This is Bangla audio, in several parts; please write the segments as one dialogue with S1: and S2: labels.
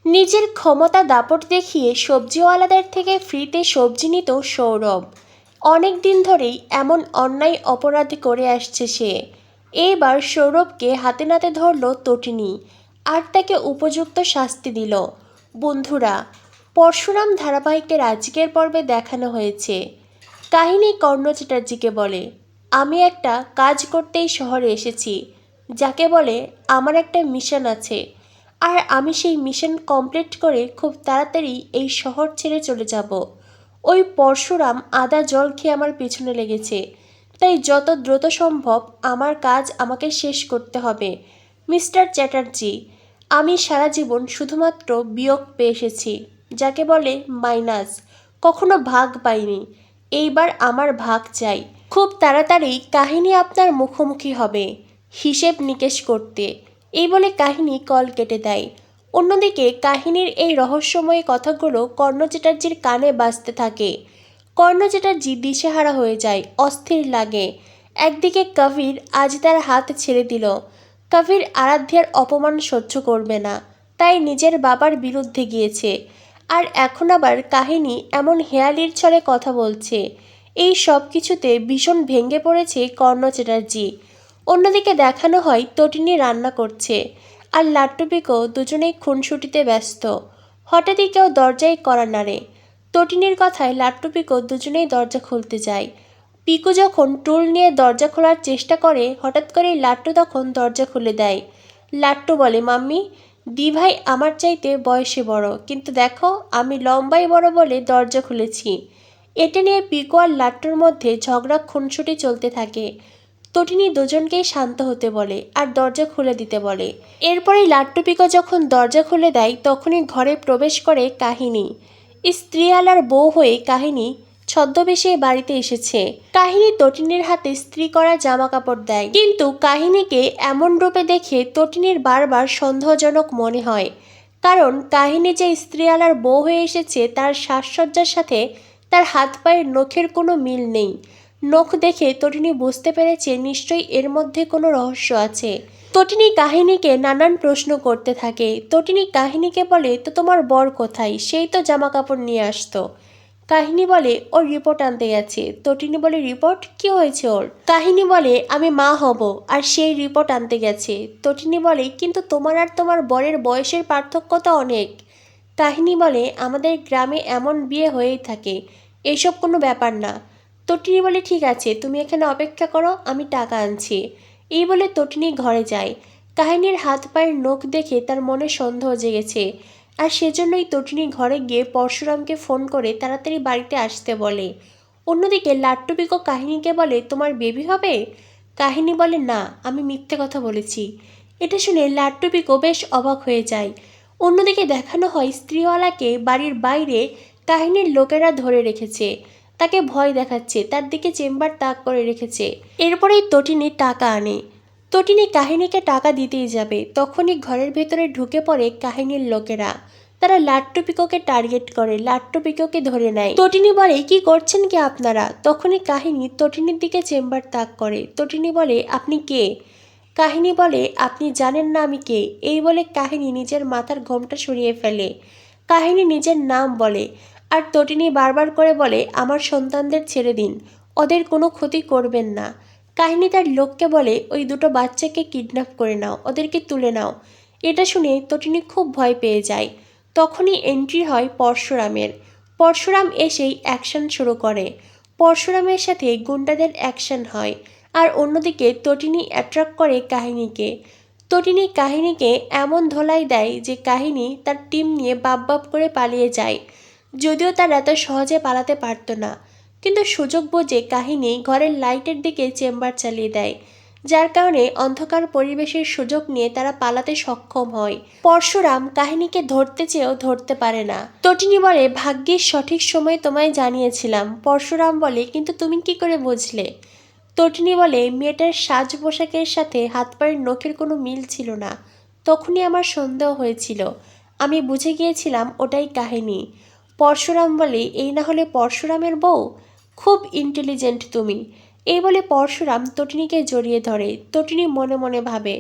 S1: নিজের ক্ষমতা দাপট দেখিয়ে সবজিওয়ালাদের থেকে ফ্রিতে সবজি নিত সৌরভ। অনেক দিন ধরেই এমন অন্যায় অপরাধ করে আসছে সে। এইবার সৌরভকে হাতে নাতে ধরল তটিনী আর তাকে উপযুক্ত শাস্তি দিল। বন্ধুরা, পরশুরাম ধারাবাহিকের আজকের পর্বে দেখানো হয়েছে কাহিনী কর্ণ চ্যাটার্জিকে বলে, আমি একটা কাজ করতেই শহরে এসেছি, যাকে বলে আমার একটা মিশন আছে, আর আমি সেই মিশন কমপ্লিট করে খুব তাড়াতাড়ি এই শহর ছেড়ে চলে যাব। ওই পরশুরাম আদা জল খেয়ে আমার পিছনে লেগেছে, তাই যত দ্রুত সম্ভব আমার কাজ আমাকে শেষ করতে হবে। মিস্টার চ্যাটার্জি, আমি সারা জীবন শুধুমাত্র বিয়োগ পেয়ে এসেছি, যাকে বলে মাইনাস, কখনো ভাগ পাইনি। এইবার আমার ভাগ চাই। খুব তাড়াতাড়ি কাহিনী আপনার মুখোমুখি হবে হিসেব নিকেশ করতে। এই বলে কাহিনী কল কেটে দেয়। অন্যদিকে কাহিনীর এই রহস্যময় কথাগুলো কর্ণ চ্যাটার্জির কানে বাজতে থাকে। কর্ণ চ্যাটার্জি দিশেহারা হয়ে যায়, অস্থির লাগে। একদিকে কবির আজ তার হাত ছেড়ে দিল। কবির আরাধ্যার অপমান সহ্য করবে না, তাই নিজের বাবার বিরুদ্ধে গিয়েছে। আর এখন আবার কাহিনী এমন হেয়ালির ছলে কথা বলছে। এই সব কিছুতে ভীষণ ভেঙে পড়েছে কর্ণ চ্যাটার্জি। অন্যদিকে দেখানো হয় তটিনী রান্না করছে, আর লাট্টুপিকো দুজনেই খুনসুটিতে ব্যস্ত। হঠাৎই কেউ দরজায় কড়া নাড়ে। তটিনীর কথায় লাট্টুপিকো দুজনেই দরজা খুলতে যায়। পিকু যখন টুল নিয়ে দরজা খোলার চেষ্টা করে, হঠাৎ করেই লাট্টু তখন দরজা খুলে দেয়। লাট্টু বলে, মাম্মি, দিভাই আমার চাইতে বয়সে বড়, কিন্তু দেখো আমি লম্বাই বড় বলে দরজা খুলেছি। এটা নিয়ে পিকু আর লাট্টুর মধ্যে ঝগড়া খুনসুটি চলতে থাকে। তটিনী দুজনকেই শান্ত হতে বলে আর দরজা খুলে দিতে বলে। এরপরেই লাট্টু পিকো যখন দরজা খুলে দেয়, তখনই ঘরে প্রবেশ করে কাহিনী। স্ত্রীওয়ালার বউ হয়ে কাহিনী ছদ্মবেশে বাড়িতে এসেছে। কাহিনী তটিনীর হাতে স্ত্রী করা জামা কাপড় দেয়, কিন্তু কাহিনীকে এমন রূপে দেখে তটিনীর বারবার সন্দেহজনক মনে হয়। কারণ কাহিনী যে স্ত্রীওয়ালার বউ হয়ে এসেছে, তার সাজসজ্জার সাথে তার হাত পায়ের নখের কোনো মিল নেই। নখ দেখে তটিনী বুঝতে পেরেছে নিশ্চয়ই এর মধ্যে কোনো রহস্য আছে। তটিনী কাহিনীকে নানান প্রশ্ন করতে থাকে। তটিনী কাহিনীকে বলে, তো তোমার বর কোথায়? সেই তো জামা কাপড় নিয়ে আসতো। কাহিনী বলে, ওর রিপোর্ট আনতে গেছে। তটিনী বলে, রিপোর্ট? কি হয়েছে ওর? কাহিনী বলে, আমি মা হব, আর সেই রিপোর্ট আনতে গেছে। তটিনী বলে, কিন্তু তোমার আর তোমার বরের বয়সের পার্থক্য তো অনেক। কাহিনী বলে, আমাদের গ্রামে এমন বিয়ে হয়েই থাকে, এইসব কোনো ব্যাপার না। তটিনী বলে, ঠিক আছে, তুমি এখানে অপেক্ষা করো, আমি টাকা আনছি। এই বলে তটিনী ঘরে যায়। কাহিনীর হাত পায়ের নখ দেখে তার মনে সন্দেহ জেগেছে, আর সেজন্যই তটিনী ঘরে গিয়ে পরশুরামকে ফোন করে তাড়াতাড়ি বাড়িতে আসতে বলে। অন্যদিকে লাট্টু পিকো কাহিনীকে বলে, তোমার বেবি হবে? কাহিনী বলে, না, আমি মিথ্যে কথা বলেছি। এটা শুনে লাট্টু পিকো বেশ অবাক হয়ে যায়। অন্যদিকে দেখানো হয় স্ত্রীওয়ালাকে বাড়ির বাইরে কাহিনীর লোকেরা ধরে রেখেছে, তাকে ভয় দেখাচ্ছে, তার দিকে চেম্বার তাক করে রেখেছে। এরপরেই তটিনী টাকা আনে। তটিনী কাহিনীকে টাকা দিতেই যাবে, তখনই ঘরের ভেতরে ঢুকে পড়ে কাহিনীর লোকেরা। তারা লাট্টু পিকোকে টার্গেট করে, লাট্টু পিকোকে ধরে নেয়। তটিনী বলে, কি করছেন কি আপনারা? তখনই কাহিনী তটিনীর দিকে চেম্বার তাক করে। তটিনী বলে, আপনি কে? কাহিনী বলে, আপনি জানেন না আমি কে? এই বলে কাহিনী নিজের মাথার ঘোমটা সরিয়ে ফেলে। কাহিনী নিজের নাম বলে, আর তটিনী বারবার করে বলে, আমার সন্তানদের ছেড়ে দিন, ওদের কোনো ক্ষতি করবেন না। কাহিনী তার লোককে বলে, ওই দুটো বাচ্চাকে কিডন্যাপ করে নাও, ওদেরকে তুলে নাও। এটা শুনে তটিনী খুব ভয় পেয়ে যায়। তখনই এন্ট্রি হয় পরশুরামের। পরশুরাম এসেই অ্যাকশন শুরু করে। পরশুরামের সাথে গুন্ডাদের অ্যাকশন হয়, আর অন্যদিকে তটিনী অ্যাট্রাক্ট করে কাহিনীকে। তটিনী কাহিনীকে এমন ধোলাই দেয় যে কাহিনী তার টিম নিয়ে বাপ বাপ করে পালিয়ে যায়। যদিও তার এত সহজে পালাতে পারত না, কিন্তু সুযোগ বুঝে কাহিনী ঘরের লাইটের দিকে চেম্বার চালিয়ে দেয়, যার কারণে অন্ধকার পরিবেশের সুযোগ নিয়ে তারা পালাতে সক্ষম হয়। পরশুরাম কাহিনীকে ধরতে চেয়েও ধরতে পারে না। তটিনী বলে, ভাগ্যের সঠিক সময় তোমায় জানিয়েছিলাম। পরশুরাম বলে, কিন্তু তুমি কি করে বুঝলে? তটিনী বলে, মেয়েটার সাজ পোশাকের সাথে হাত পায়ের নখের কোনো মিল ছিল না। তখনই আমার সন্দেহ হয়েছিল, আমি বুঝে গিয়েছিলাম ওটাই কাহিনী। পরশুরাম বলে, এই না হলে পরশুরামের বউ? খুব ইন্টেলিজেন্ট তুমি। এই বলে পরশুরাম তটিনীকে জড়িয়ে ধরে। তটিনী মনে মনে ভাবে,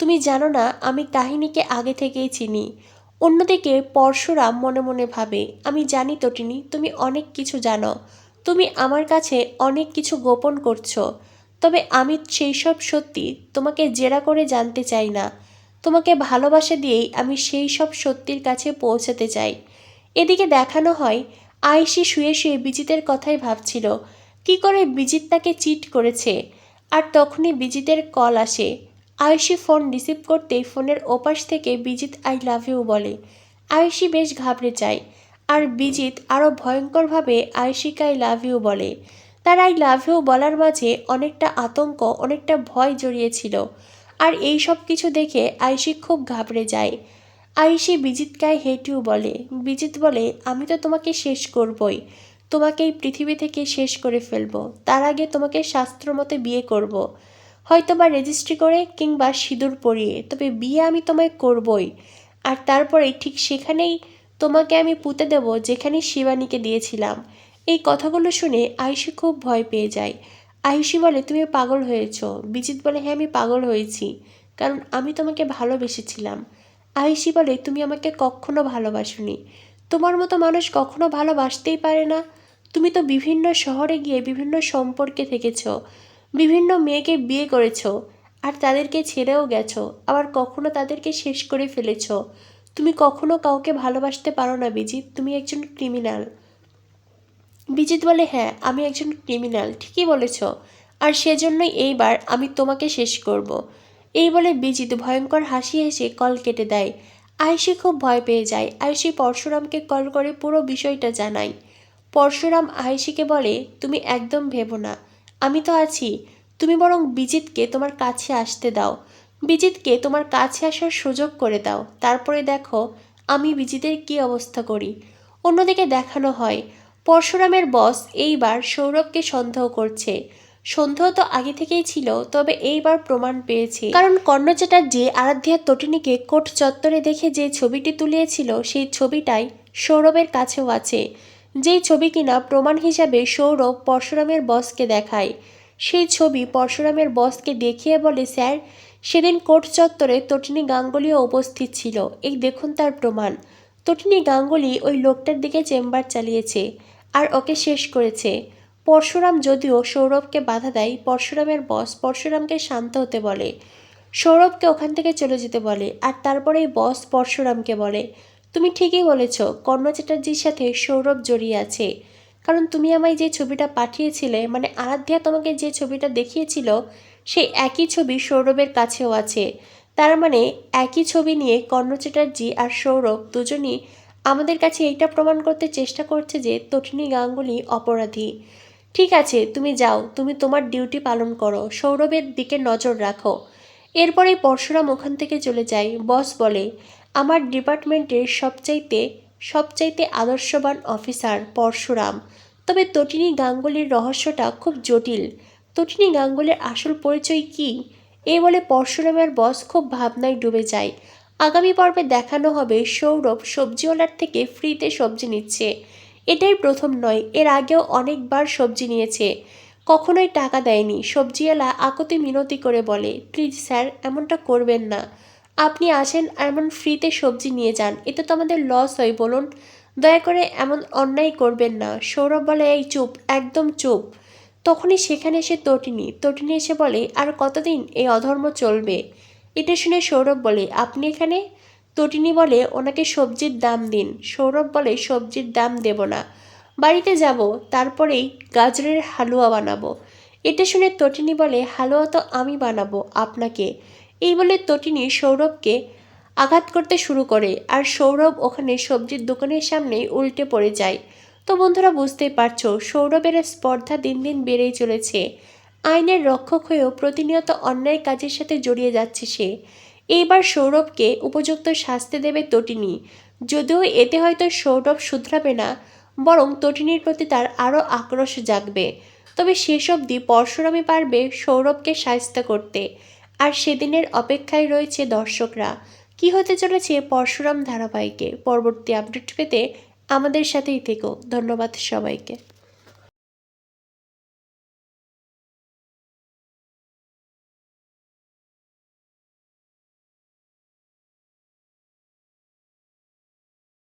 S1: তুমি জানো না আমি কাহিনীকে আগে থেকেই চিনি। অন্যদিকে পরশুরাম মনে মনে ভাবে, আমি জানি তটিনী তুমি অনেক কিছু জানো, তুমি আমার কাছে অনেক কিছু গোপন করছো, তবে আমি সেই সব সত্যি তোমাকে জেরা করে জানতে চাই না। তোমাকে ভালোবাসা দিয়েই আমি সেই সব সত্যির কাছে পৌঁছাতে চাই। এদিকে দেখানো হয় আয়েশি শুয়ে শুয়ে বিজিতের কথাই ভাবছিল, কি করে বিজিত তাকে চিট করেছে। আর তখনই বিজিতের কল আসে। আয়েশি ফোন রিসিভ করতেই ফোনের ওপাশ থেকে বিজিত আই লাভ ইউ বলে। আয়েশি বেশ ঘাবড়ে যায়, আর বিজিত আরও ভয়ঙ্করভাবে আয়েশিকে আই লাভ ইউ বলে। তার আই লাভ ইউ বলার মাঝে অনেকটা আতঙ্ক, অনেকটা ভয় জড়িয়েছিল। আর এই সব কিছু দেখে আয়েশি খুব ঘাবড়ে যায়। আয়েশি বিজিতকে আই হেট ইউ বলে। বিজিত বলে, আমি তো তোমাকে শেষ করবই, তোমাকে এই পৃথিবী থেকে শেষ করে ফেলবো, তার আগে তোমাকে শাস্ত্রমতে বিয়ে করব। হয়তোবা রেজিস্ট্রি করে কিংবা সিঁদুর পরিয়ে, তবে বিয়ে আমি তোমায় করবই। আর তারপরে ঠিক সেখানেই তোমাকে আমি পুঁতে দেব যেখানে শিবানীকে দিয়েছিলাম। এই কথাগুলো শুনে আয়েশি খুব ভয় পেয়ে যায়। আয়েশি বলে, তুমি পাগল হয়েছ। বিজিত বলে, হ্যাঁ আমি পাগল হয়েছি, কারণ আমি তোমাকে ভালোবেসেছিলাম। আয়েশি বলে, তুমি আমাকে কখনো ভালোবাসোনি, তোমার মতো মানুষ কখনো ভালোবাসতেই পারে না। তুমি তো বিভিন্ন শহরে গিয়ে বিভিন্ন সম্পর্কে থেকেছ, বিভিন্ন মেয়েকে বিয়ে করেছ, আর তাদেরকে ছেড়েও গেছো, আবার কখনো তাদেরকে শেষ করে ফেলেছ। তুমি কখনো কাউকে ভালোবাসতে পারো না বিজিত, তুমি একজন ক্রিমিনাল। বিজিত বলে, হ্যাঁ আমি একজন ক্রিমিনাল, ঠিকই বলেছ, আর সেজন্যই এইবার আমি তোমাকে শেষ করব। এই বলে বিজিত ভয়ঙ্কর হাসি হেসে কল কেটে দেয়। আয়েশি খুব ভয় পেয়ে যায়। আয়েশি পরশুরামকে কল করে পুরো বিষয়টা জানায়। পরশুরাম আয়েশিকে বলে, তুমি একদম ভেবো না, আমি তো আছি, তুমি বরং বিজিতকে তোমার কাছে আসতে দাও, বিজিতকে তোমার কাছে আসার সুযোগ করে দাও, তারপরে দেখো আমি বিজিতের কী অবস্থা করি। অন্যদিকে দেখানো হয় পরশুরামের বস এইবার সৌরভকে সন্দেহ করছে। সন্দেহ তো আগে থেকেই ছিল, তবে এইবার প্রমাণ পেয়েছে, কারণ কর্ণ চ্যাটার্জি আরাধ্যা তটিনীকে কোর্ট চত্বরে দেখে যে ছবিটি তুলিয়েছিল সেই ছবিটাই সৌরভের কাছেও আছে, যেই ছবি কিনা প্রমাণ হিসাবে সৌরভ পরশুরামের বসকে দেখায়। সেই ছবি পরশুরামের বসকে দেখিয়ে বলে, স্যার সেদিন কোর্ট চত্বরে তটিনী গাঙ্গুলিও উপস্থিত ছিল, এই দেখুন তার প্রমাণ। তটিনী গাঙ্গুলি ওই লোকটার দিকে চেম্বার চালিয়েছে আর ওকে শেষ করেছে। পরশুরাম যদিও সৌরভকে বাধা দেয়, পরশুরামের বস পরশুরামকে শান্ত হতে বলে, সৌরভকে ওখান থেকে চলে যেতে বলে, আর তারপরেই বস পরশুরামকে বলে, তুমি ঠিকই বলেছ, কর্ণ চ্যাটার্জির সাথে সৌরভ জড়িয়ে আছে, কারণ তুমি আমায় যে ছবিটা পাঠিয়েছিলে, মানে আরাধ্যা তোমাকে যে ছবিটা দেখিয়েছিল, সেই একই ছবি সৌরভের কাছেও আছে। তার মানে একই ছবি নিয়ে কর্ণ চ্যাটার্জি আর সৌরভ দুজনই আমাদের কাছে এইটা প্রমাণ করতে চেষ্টা করছে যে তটিনী গাঙ্গুলি অপরাধী। ঠিক আছে, তুমি যাও, তুমি তোমার ডিউটি পালন করো, সৌরভের দিকে নজর রাখো। এরপরেই পরশুরাম ওখান থেকে চলে যায়। বস বলে, আমার ডিপার্টমেন্টের সবচাইতে আদর্শবান অফিসার পরশুরাম, তবে তটিনী গাঙ্গুলির রহস্যটা খুব জটিল। তটিনী গাঙ্গুলির আসল পরিচয় কি? এই বলে পরশুরামের বস খুব ভাবনায় ডুবে যায়। আগামী পর্বে দেখানো হবে সৌরভ সবজিওয়ালার থেকে ফ্রিতে সবজি নিচ্ছে। এটাই প্রথম নয়, এর আগেও অনেকবার সবজি নিয়েছে, কখনোই টাকা দেয়নি। সবজিওয়ালা আকুতি মিনতি করে বলে, প্লিজ স্যার এমনটা করবেন না, আপনি আসেন আর এমন ফ্রিতে সবজি নিয়ে যান, এতে তো আমাদের লস হয়, বলুন, দয়া করে এমন অন্যায় করবেন না। সৌরভ বলে, এই চুপ, একদম চুপ। তখনই সেখানে এসে তটিনী এসে বলে, আর কতদিন এই অধর্ম চলবে? এটা শুনে সৌরভ বলে, আপনি এখানে? তটিনী বলে, ওনাকে সবজির দাম দিন। সৌরভ বলে, সবজির দাম দেব না, বাড়িতে যাব, তারপরেই গাজরের হালুয়া বানাবো। এটা শুনে তটিনী বলে, হালুয়া তো আমি বানাবো আপনাকে। এই বলে তটিনী সৌরভকে আঘাত করতে শুরু করে, আর সৌরভ ওখানে সবজির দোকানের সামনে উল্টে পড়ে যায়। তো বন্ধুরা, বুঝতেই পারছো সৌরভের স্পর্ধা দিন দিন বেড়েই চলেছে। আইনের রক্ষক হয়েও প্রতিনিয়ত অন্যায় কাজের সাথে জড়িয়ে যাচ্ছে সে। এইবার সৌরভকে উপযুক্ত শাস্তি দেবে তটিনী, যদিও এতে হয়তো সৌরভ শুধরাবে না, বরং তটিনীর প্রতি তার আরও আক্রোশ জাগবে। তবে শেষ অবধি পরশুরামই পারবে সৌরভকে শায়েস্তা করতে, আর সেদিনের অপেক্ষায় রয়েছে দর্শকরা। কি হতে চলেছে পরশুরাম ধারাবাহিকে পরবর্তী আপডেট পেতে আমাদের সাথেই থেকো। ধন্যবাদ সবাইকে।